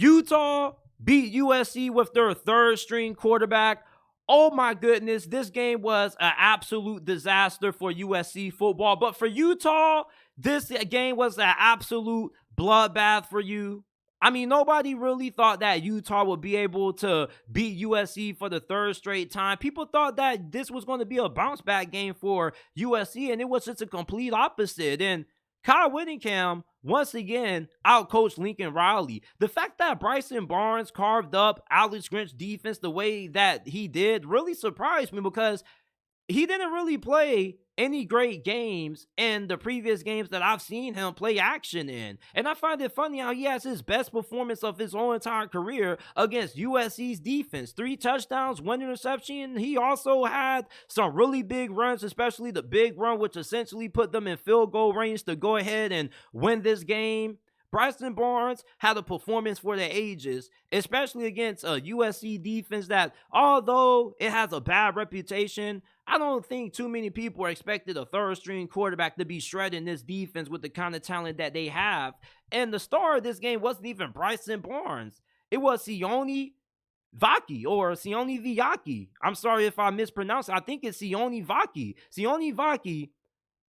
Utah beat USC with their third string quarterback. Oh my goodness, this game was an absolute disaster for USC football. But for Utah, this game was an absolute bloodbath for you. I mean, nobody really thought that Utah would be able to beat USC for the third straight time. People thought that this was going to be a bounce back game for USC, and it was just a complete opposite. And Kyle Whittingham, once again, outcoached Lincoln Riley. The fact that Bryson Barnes carved up Alex Grinch's defense the way that he did really surprised me, because he didn't really play any great games in the previous games that I've seen him play action in. And I find it funny how he has his best performance of his whole entire career against USC's defense. 3 touchdowns, 1 interception. He also had some really big runs, especially the big run, which essentially put them in field goal range to go ahead and win this game. Bryson Barnes had a performance for the ages, especially against a USC defense that, although it has a bad reputation, I don't think too many people are expected a third-string quarterback to be shredding this defense with the kind of talent that they have. And the star of this game wasn't even Bryson Barnes. It was Sione Vaki, or Sione Viaki. I'm sorry if I mispronounced it. I think it's Sione Vaki. Sione Vaki.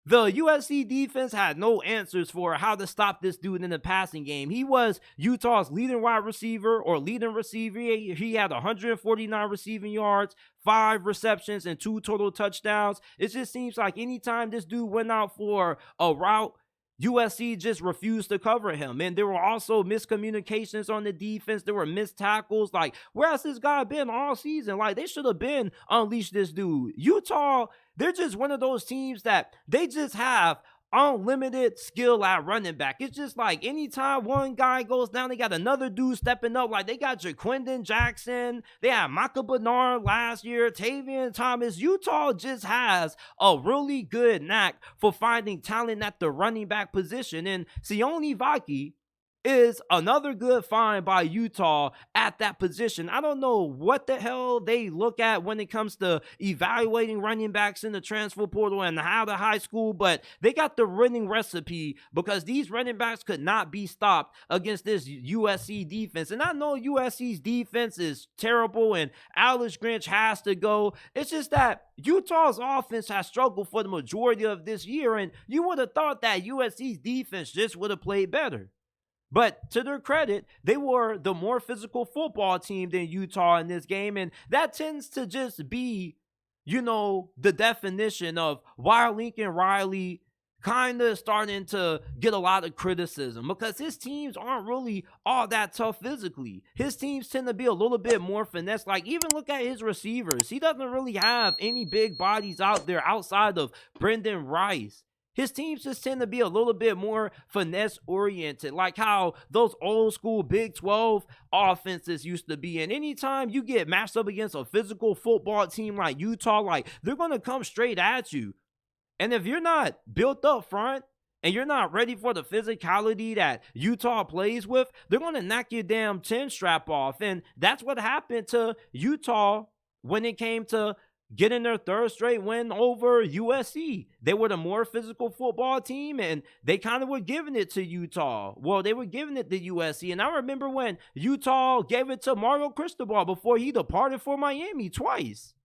The USC defense had no answers for how to stop this dude in the passing game. He was Utah's leading wide receiver, or leading receiver. He had 149 receiving yards, 5 receptions, and 2 total touchdowns. It just seems like anytime this dude went out for a route, USC just refused to cover him. And there were also miscommunications on the defense. There were missed tackles. Like, where has this guy been all season? Like, they should have been unleashed this dude. Utah, they're just one of those teams that they just have unlimited skill at running back. It's just like anytime one guy goes down, they got another dude stepping up. Like, they got Jaquindon Jackson, they had Micah Bernard last year, Tavian Thomas. Utah just has a really good knack for finding talent at the running back position, and Sione Vaki is another good find by Utah at that position. I don't know what the hell they look at when it comes to evaluating running backs in the transfer portal and out of high school, but they got the winning recipe, because these running backs could not be stopped against this USC defense. And I know USC's defense is terrible and Alex Grinch has to go. It's just that Utah's offense has struggled for the majority of this year, and you would have thought that USC's defense just would have played better. But to their credit, they were the more physical football team than Utah in this game. And that tends to just be, the definition of why Lincoln Riley kind of starting to get a lot of criticism, because his teams aren't really all that tough physically. His teams tend to be a little bit more finesse. Like, even look at his receivers. He doesn't really have any big bodies out there outside of Brendan Rice. His teams just tend to be a little bit more finesse-oriented, like how those old-school Big 12 offenses used to be. And anytime you get matched up against a physical football team like Utah, like, they're going to come straight at you. And if you're not built up front and you're not ready for the physicality that Utah plays with, they're going to knock your damn chin strap off. And that's what happened to Utah when it came to getting their third straight win over USC. They were the more physical football team, and they kind of were giving it to Utah. Well, they were giving it to USC, and I remember when Utah gave it to Mario Cristobal before he departed for Miami twice.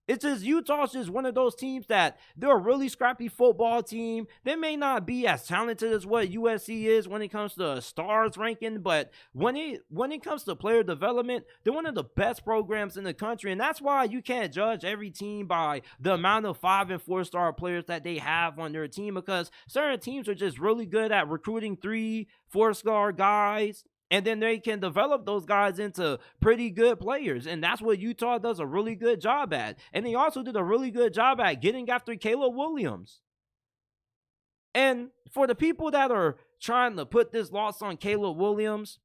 It's just Utah's just one of those teams that they're a really scrappy football team. They may not be as talented as what USC is when it comes to stars ranking, but when it comes to player development, they're one of the best programs in the country. And that's why you can't judge every team by the amount of 5- and 4-star players that they have on their team, because certain teams are just really good at recruiting 3- 4-star guys, and then they can develop those guys into pretty good players. And that's what Utah does a really good job at. And they also did a really good job at getting after Caleb Williams. And for the people that are trying to put this loss on Caleb Williams,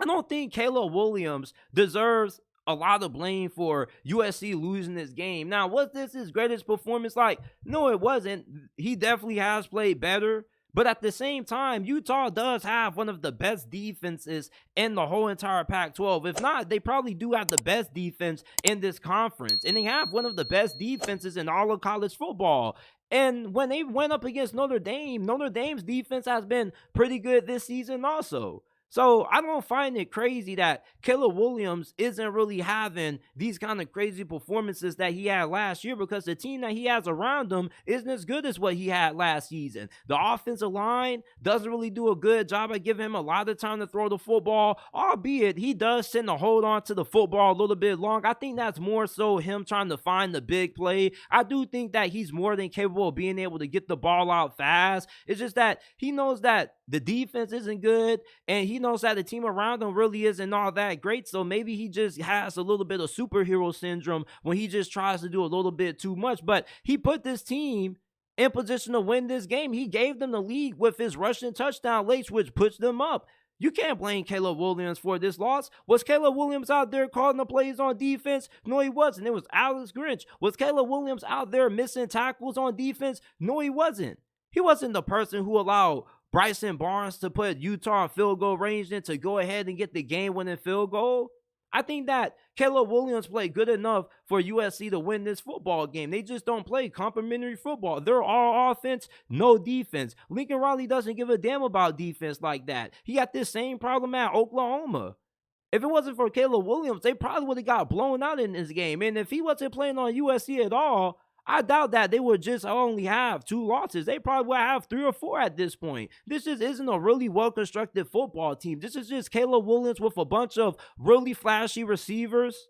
I don't think Caleb Williams deserves a lot of blame for USC losing this game. Now, was this his greatest performance? Like, no, it wasn't. He definitely has played better. But at the same time, Utah does have one of the best defenses in the whole entire Pac-12. If not, they probably do have the best defense in this conference. And they have one of the best defenses in all of college football. And when they went up against Notre Dame, Notre Dame's defense has been pretty good this season also. So I don't find it crazy that Caleb Williams isn't really having these kind of crazy performances that he had last year, because the team that he has around him isn't as good as what he had last season. The offensive line doesn't really do a good job at giving him a lot of time to throw the football, albeit he does tend to hold on to the football a little bit long. I think that's more so him trying to find the big play. I do think that he's more than capable of being able to get the ball out fast. It's just that he knows that the defense isn't good, and he knows that the team around him really isn't all that great. So maybe he just has a little bit of superhero syndrome when he just tries to do a little bit too much. But he put this team in position to win this game. He gave them the lead with his rushing touchdown late, which puts them up. You can't blame Caleb Williams for this loss. Was Caleb Williams out there calling the plays on defense? No, he wasn't. It was Alex Grinch. Was Caleb Williams out there missing tackles on defense? No, he wasn't. He wasn't the person who allowed Bryson Barnes to put Utah in field goal range and to go ahead and get the game-winning field goal. I think that Caleb Williams played good enough for USC to win this football game. They just don't play complimentary football. They're all offense, no defense. Lincoln Riley doesn't give a damn about defense like that. He got this same problem at Oklahoma. If it wasn't for Caleb Williams, they probably would have got blown out in this game. And if he wasn't playing on USC at all, I doubt that they would just only have 2 losses. They probably would have 3 or 4 at this point. This just isn't a really well-constructed football team. This is just Caleb Williams with a bunch of really flashy receivers,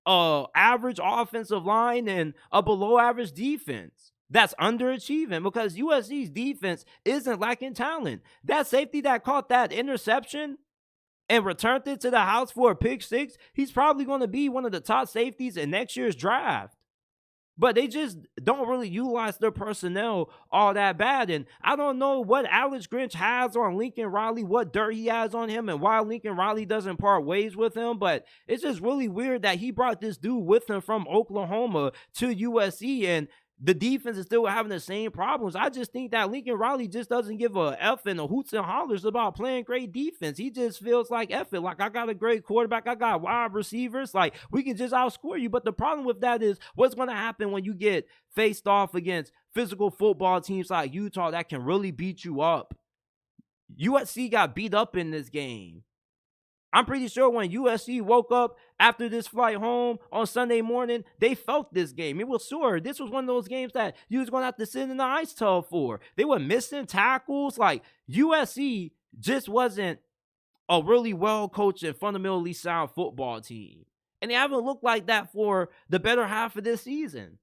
average offensive line, and a below-average defense that's underachieving, because USC's defense isn't lacking talent. That safety that caught that interception and returned it to the house for a pick 6, he's probably going to be one of the top safeties in next year's draft. But they just don't really utilize their personnel all that bad. And I don't know what Alex Grinch has on Lincoln Riley, what dirt he has on him, and why Lincoln Riley doesn't part ways with him. But it's just really weird that he brought this dude with him from Oklahoma to USC, and the defense is still having the same problems. I just think that Lincoln Riley just doesn't give a F and a hoots and hollers about playing great defense. He just feels like F it. Like, I got a great quarterback. I got wide receivers. Like, we can just outscore you. But the problem with that is what's going to happen when you get faced off against physical football teams like Utah that can really beat you up. USC got beat up in this game. I'm pretty sure when USC woke up after this flight home on Sunday morning, they felt this game. It was sore. This was one of those games that you was going to have to sit in the ice tub for. They were missing tackles. Like, USC just wasn't a really well-coached and fundamentally sound football team. And they haven't looked like that for the better half of this season.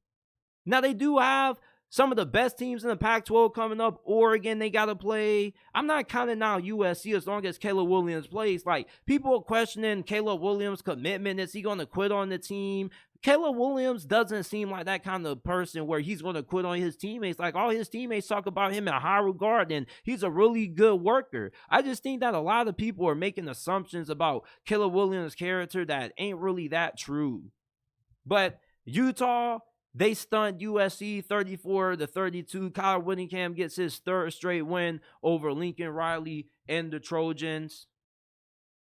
Now, they do have some of the best teams in the Pac-12 coming up. Oregon, they got to play. I'm not counting out USC as long as Caleb Williams plays. Like, people are questioning Caleb Williams' commitment. Is he going to quit on the team? Caleb Williams doesn't seem like that kind of person where he's going to quit on his teammates. Like, all his teammates talk about him in high regard, and he's a really good worker. I just think that a lot of people are making assumptions about Caleb Williams' character that ain't really that true. But Utah, they stunned USC 34-32. Kyle Whittingham gets his 3rd straight win over Lincoln Riley and the Trojans.